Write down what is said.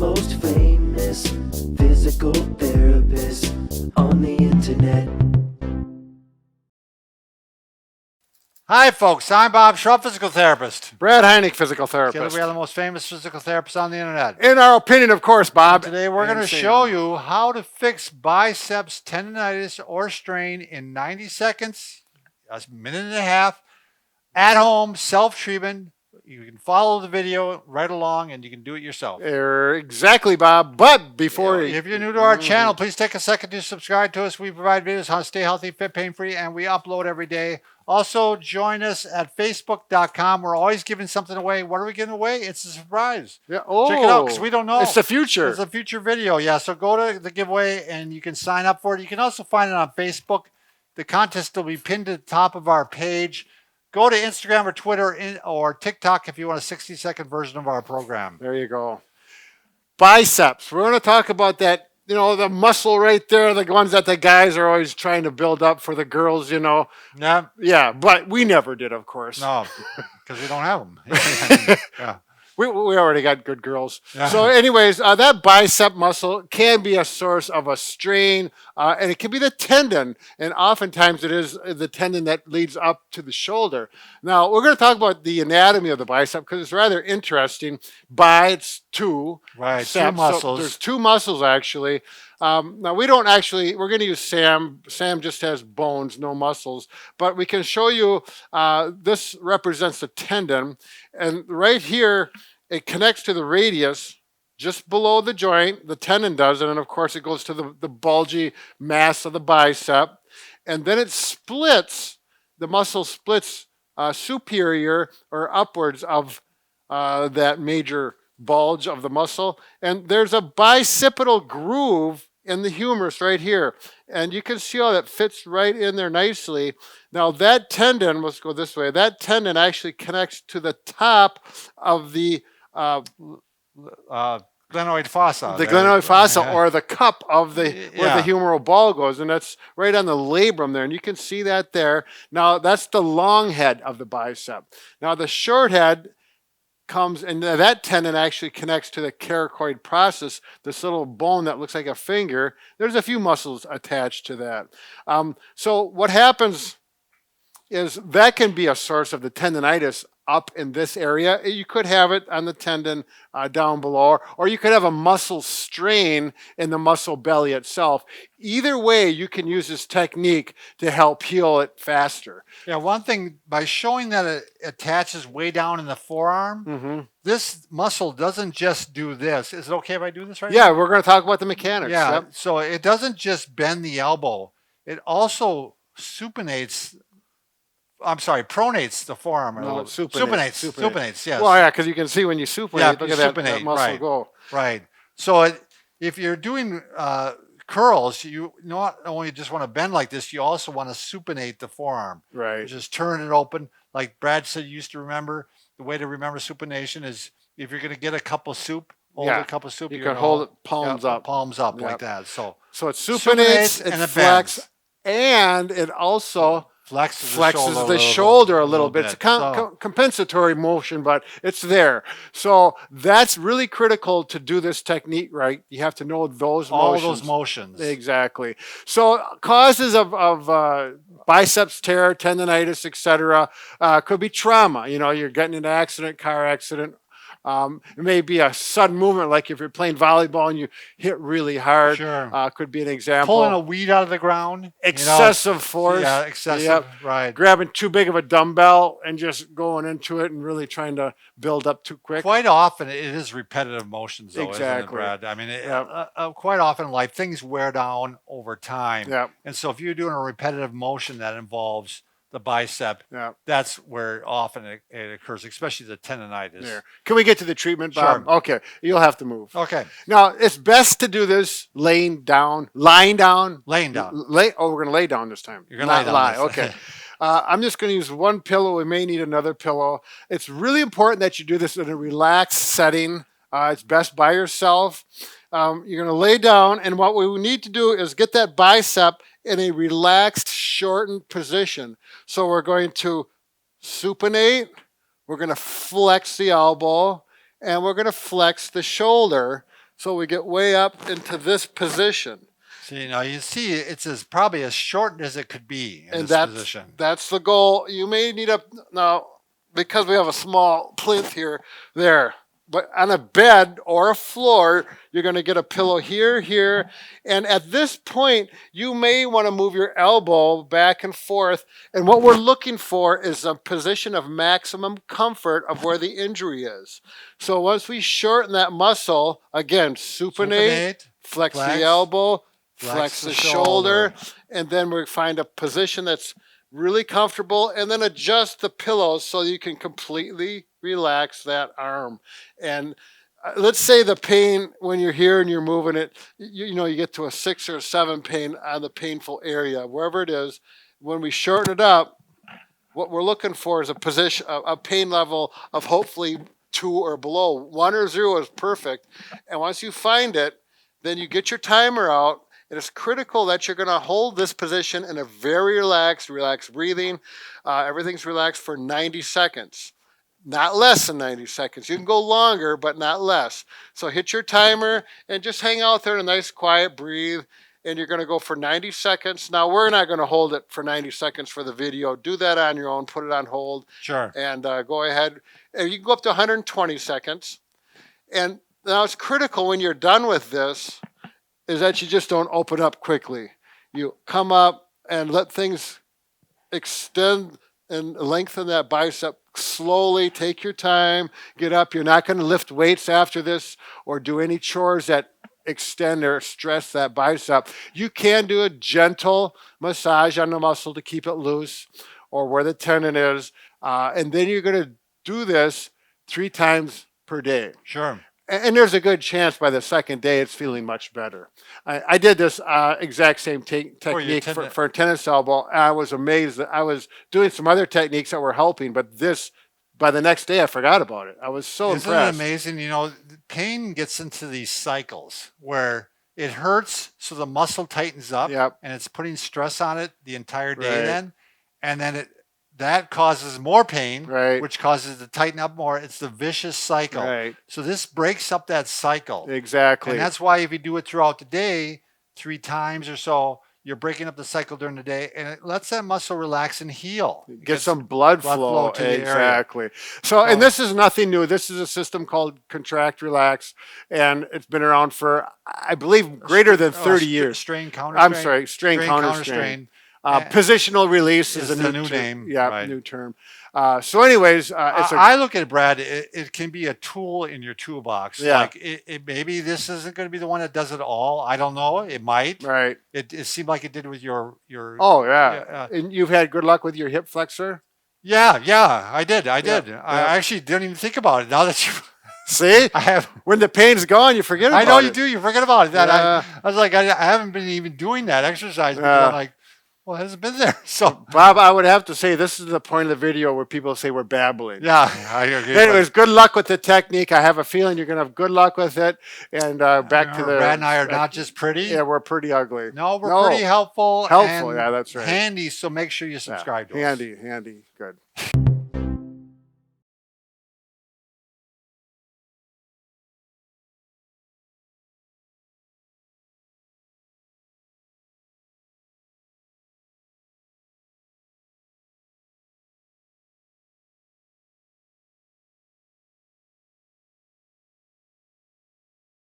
most famous physical therapist on the internet. Hi, folks. I'm Bob Shaw, physical therapist. Brad Heineck, physical Together therapist. we are the most famous physical therapists on the internet. In our opinion, of course, Bob. Today we're going to show you how to fix biceps tendonitis or strain in 90 seconds, a minute and a half, at home, self-treatment. You can follow the video right along and you can do it yourself. Exactly, Bob. But before... If you're new to our channel, please take a second to subscribe to us. We provide videos on how to stay healthy, fit, pain-free, and we upload every day. Also, join us at facebook.com. We're always giving something away. What are we giving away? It's a surprise. Yeah. Oh, check it out because we don't know. It's the future. It's a future video. Yeah, so go to the giveaway and you can sign up for it. You can also find it on Facebook. The contest will be pinned to the top of our page. Go to Instagram or Twitter or TikTok if you want a 60-second version of our program. There you go. Biceps. We're going to talk about that, you know, the muscle right there, the ones that the guys are always trying to build up for the girls, you know. Yeah. Yeah, but we never did, of course. No, because we don't have them. Yeah. We already got good girls. Yeah. So anyways, that bicep muscle can be a source of a strain, and it can be the tendon, and oftentimes it is the tendon that leads up to the shoulder. Now, we're going to talk about the anatomy of the bicep because it's rather interesting. It's two. Right, two muscles. So there's two muscles, actually. Now, we're going to use Sam. Sam just has bones, no muscles. But we can show you, this represents the tendon. And right here, it connects to the radius just below the joint. The tendon does. And then, of course, it goes to the bulgy mass of the bicep. And then it splits. The muscle splits superior or upwards of that major bulge of the muscle. And there's a bicipital groove in the humerus right here. And you can see how that fits right in there nicely. Now that tendon, let's go this way, that tendon actually connects to the top of the glenoid fossa. The glenoid fossa, or the cup of the where the humeral ball goes, and that's right on the labrum there, and you can see that there. Now that's the long head of the bicep. Now the short head comes, and that tendon actually connects to the coracoid process, this little bone that looks like a finger. There's a few muscles attached to that. So what happens is that can be a source of the tendonitis up in this area. You could have it on the tendon down below, or you could have a muscle strain in the muscle belly itself. Either way, you can use this technique to help heal it faster. Yeah, one thing, by showing that it attaches way down in the forearm, this muscle doesn't just do this. Is it okay if I do this right now? Yeah, we're going to talk about the mechanics. Yeah, Yep. So it doesn't just bend the elbow. It also pronates the forearm. No, supinates, yes. Well, yeah, because you can see when you supinate, look at that muscle go. Right. So if you're doing curls, you not only just want to bend like this, you also want to supinate the forearm. Right. You just turn it open. Like Brad said, you used to remember, the way to remember supination is if you're going to get a cup of soup, hold a cup of soup. You can hold it palms up. Palms up like that. So it supinates, it flexes, and it also flexes the shoulder a little bit. It's a compensatory motion, but it's there. So that's really critical to do this technique right. You have to know those motions. All those motions. Exactly. So causes of biceps tear, tendonitis, etc. Could be trauma. You know, you're getting in an accident, car accident. It may be a sudden movement, like if you're playing volleyball and you hit really hard. Sure. Could be an example. Pulling a weed out of the ground. Excessive force. Yeah, excessive. Right. Grabbing too big of a dumbbell and just going into it and really trying to build up too quick. Quite often it is repetitive motions, though, exactly. isn't it, Brad? I mean, quite often in life, things wear down over time. Yeah. And so if you're doing a repetitive motion that involves the bicep, that's where often it occurs, especially the tendonitis. There. Can we get to the treatment, Bob? Sure. Okay, you'll have to move. Okay. Now, it's best to do this lying down. Laying down. We're going to lay down this time. You're going to lay down. Okay. I'm just going to use one pillow. We may need another pillow. It's really important that you do this in a relaxed setting. It's best by yourself. You're going to lay down, and what we need to do is get that bicep in a relaxed, shortened position. So we're going to supinate, we're going to flex the elbow, and we're going to flex the shoulder. So we get way up into this position. So, you know, you see it's probably as short as it could be in And this position. that's the goal. You may need now, because we have a small plinth here, there. But on a bed or a floor, you're going to get a pillow here, here. And at this point, you may want to move your elbow back and forth. And what we're looking for is a position of maximum comfort of where the injury is. So once we shorten that muscle, again, supinate, flex the elbow, flex the shoulder, and then we find a position that's really comfortable, and then adjust the pillows so you can completely relax that arm. And let's say the pain when you're here and you're moving it, you know, you get to a 6 or 7 pain on the painful area, wherever it is. When we shorten it up, what we're looking for is a position, a pain level of hopefully 2 or below. 1 or 0 is perfect. And once you find it, then you get your timer out. It is critical that you're going to hold this position in a very relaxed breathing. Everything's relaxed for 90 seconds. Not less than 90 seconds. You can go longer, but not less. So hit your timer and just hang out there in a nice quiet breathe. And you're going to go for 90 seconds. Now, we're not going to hold it for 90 seconds for the video. Do that on your own. Put it on hold. Sure. And go ahead. And you can go up to 120 seconds. And now it's critical when you're done with this is that you just don't open up quickly. You come up and let things extend and lengthen that bicep slowly. Take your time, get up. You're not going to lift weights after this or do any chores that extend or stress that bicep. You can do a gentle massage on the muscle to keep it loose or where the tendon is. And then you're going to do this 3 times per day. Sure. And there's a good chance by the second day it's feeling much better. I did this exact same technique for a tennis elbow. And I was amazed that I was doing some other techniques that were helping, but this, by the next day, I forgot about it. I was so impressed. Isn't it amazing? You know, pain gets into these cycles where it hurts, so the muscle tightens up, and it's putting stress on it the entire day and then that causes more pain, which causes it to tighten up more. It's the vicious cycle. So this breaks up that cycle. Exactly. And that's why if you do it throughout the day, 3 times or so, you're breaking up the cycle during the day, and it lets that muscle relax and heal. Get some blood flow to the area. Exactly. So, and this is nothing new. This is a system called Contract Relax, and it's been around for, I believe, greater than 30 years. Strain, counter strain. I'm sorry, strain, counter strain. Positional release is a new name. Yeah, new term. So anyways, I look at it, Brad, it can be a tool in your toolbox. Yeah. Like maybe this isn't going to be the one that does it all. I don't know. It might. Right. It seemed like it did with your Oh, yeah. And you've had good luck with your hip flexor? Yeah, I did. I actually didn't even think about it now that you... See, I have. When the pain's gone, you forget about it. I know you do. You forget about it. That I was like, I haven't been even doing that exercise. Because I'm like, well, it hasn't been there. So, Bob, I would have to say this is the point of the video where people say we're babbling. Yeah, I agree. Anyways, good luck with the technique. I have a feeling you're going to have good luck with it. And back to the... Brad and I are not just pretty. Yeah, we're pretty ugly. No, we're pretty helpful. Helpful, yeah, that's right. Handy, so make sure you subscribe to us. Handy, good.